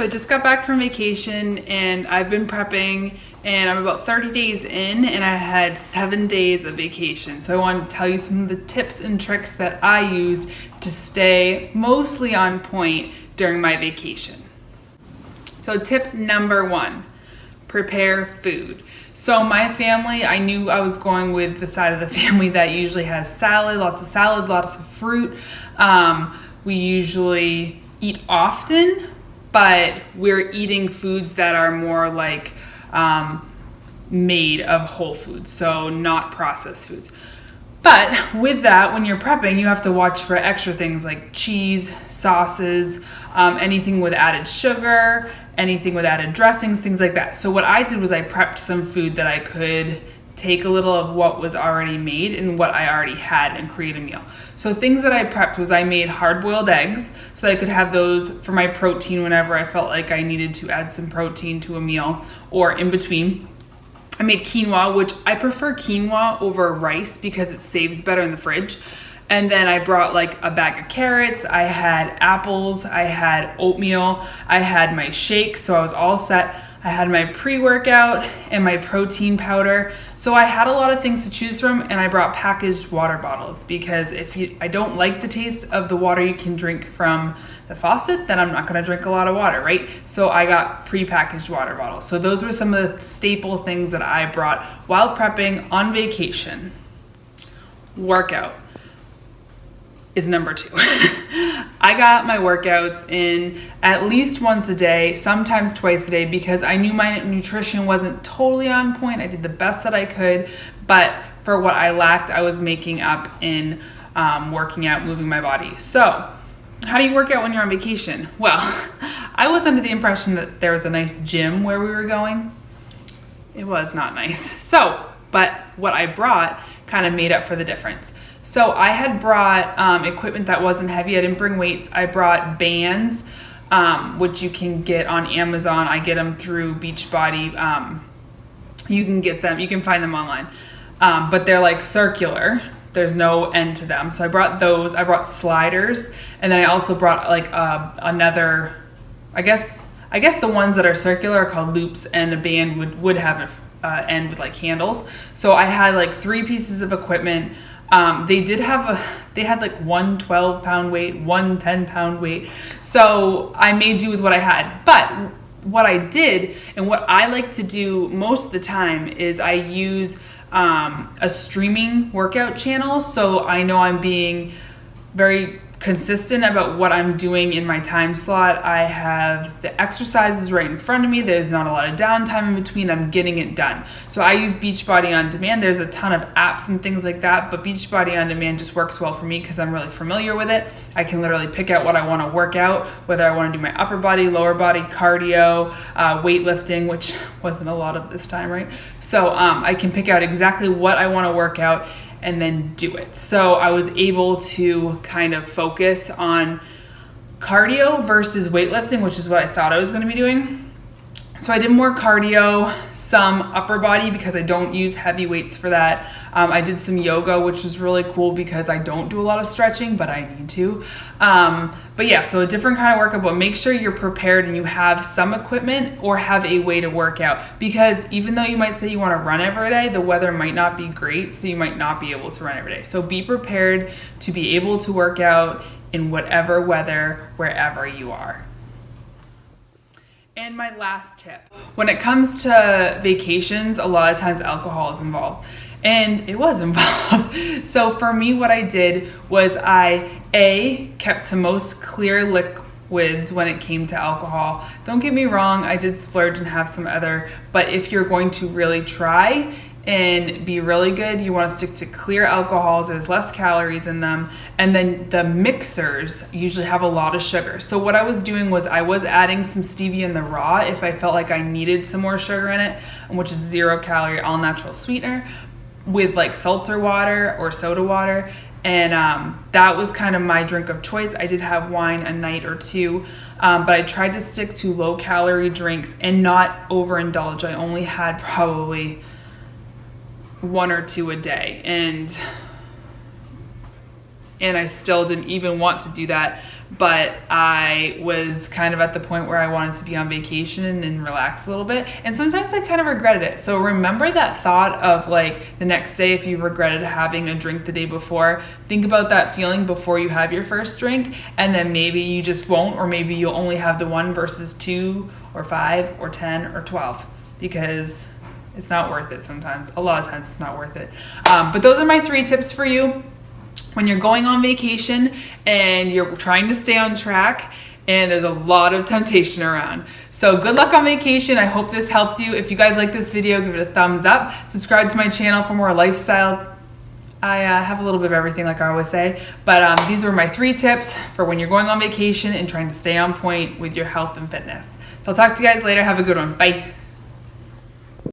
I just got back from vacation and I've been prepping and I'm about 30 days in and I had 7 days of vacation. So I wanted to tell you some of the tips and tricks that I use to stay mostly on point during my vacation. So tip number 1, prepare food. So my family, I knew I was going with the side of the family that usually has salad, lots of fruit. We usually eat often, but we're eating foods that are more like made of whole foods, so not processed foods. But with that, when you're prepping, you have to watch for extra things like cheese, sauces, anything with added sugar, anything with added dressings, things like that. So what I did was I prepped some food that I could take a little of what was already made and what I already had and create a meal. So things that I prepped was I made hard-boiled eggs so that I could have those for my protein whenever I felt like I needed to add some protein to a meal or in between. I made quinoa, which I prefer quinoa over rice because it saves better in the fridge. And then I brought like a bag of carrots, I had apples, I had oatmeal, I had my shake, so I was all set. I had my pre-workout and my protein powder. So I had a lot of things to choose from, and I brought packaged water bottles because I don't like the taste of the water you can drink from the faucet, then I'm not gonna drink a lot of water, right? So I got pre-packaged water bottles. So those were some of the staple things that I brought while prepping on vacation. Workout is number 2. I got my workouts in at least once a day, sometimes twice a day, because I knew my nutrition wasn't totally on point. I did the best that I could, but for what I lacked, I was making up in working out, moving my body. So how do you work out when you're on vacation? Well, I was under the impression that there was a nice gym where we were going. It was not nice. But what I brought kind of made up for the difference. So I had brought equipment that wasn't heavy. I didn't bring weights. I brought bands, which you can get on Amazon. I get them through Beachbody. You can get them. You can find them online. But they're like circular. There's no end to them. So I brought those. I brought sliders. And then I also brought like another, I guess the ones that are circular are called loops, and a band would have an end with like handles. So I had like 3 pieces of equipment. They had like one 12-pound weight, one 10-pound weight. So I made do with what I had. But what I did and what I like to do most of the time is I use a streaming workout channel. So I know I'm being very consistent about what I'm doing in my time slot. I have the exercises right in front of me. There's not a lot of downtime in between. I'm getting it done. So I use Beachbody On Demand. There's a ton of apps and things like that, but Beachbody On Demand just works well for me because I'm really familiar with it. I can literally pick out what I want to work out, whether I want to do my upper body, lower body, cardio, weightlifting, which wasn't a lot of this time, right? So I can pick out exactly what I want to work out and then do it. So I was able to kind of focus on cardio versus weightlifting, which is what I thought I was going to be doing. So I did more cardio, some upper body because I don't use heavy weights for that. I did some yoga, which was really cool because I don't do a lot of stretching, but I need to. But yeah, so a different kind of workout, but make sure you're prepared and you have some equipment or have a way to work out, because even though you might say you want to run every day, the weather might not be great, so you might not be able to run every day. So be prepared to be able to work out in whatever weather, wherever you are. And my last tip, when it comes to vacations, a lot of times alcohol is involved. And it was involved. So for me, what I did was I kept to most clear liquids when it came to alcohol. Don't get me wrong, I did splurge and have some other, but if you're going to really try and be really good, you want to stick to clear alcohols. There's less calories in them. And then the mixers usually have a lot of sugar. So what I was doing was I was adding some stevia in the raw if I felt like I needed some more sugar in it, which is 0 calorie, all natural sweetener, with like seltzer water or soda water. And that was kind of my drink of choice. I did have wine a night or two, but I tried to stick to low calorie drinks and not overindulge. I only had probably 1 or 2 a day. And and I still didn't even want to do that. But I was kind of at the point where I wanted to be on vacation and relax a little bit. And sometimes I kind of regretted it. So remember that thought of like the next day, if you regretted having a drink the day before, think about that feeling before you have your first drink. And then maybe you just won't, or maybe you'll only have the one versus 2 or 5 or 10 or 12, because it's not worth it sometimes. A lot of times it's not worth it. But those are my 3 tips for you when you're going on vacation and you're trying to stay on track and there's a lot of temptation around. So good luck on vacation. I hope this helped you. If you guys like this video, give it a thumbs up. Subscribe to my channel for more lifestyle. I have a little bit of everything, like I always say. But these were my 3 tips for when you're going on vacation and trying to stay on point with your health and fitness. So I'll talk to you guys later. Have a good one. Bye.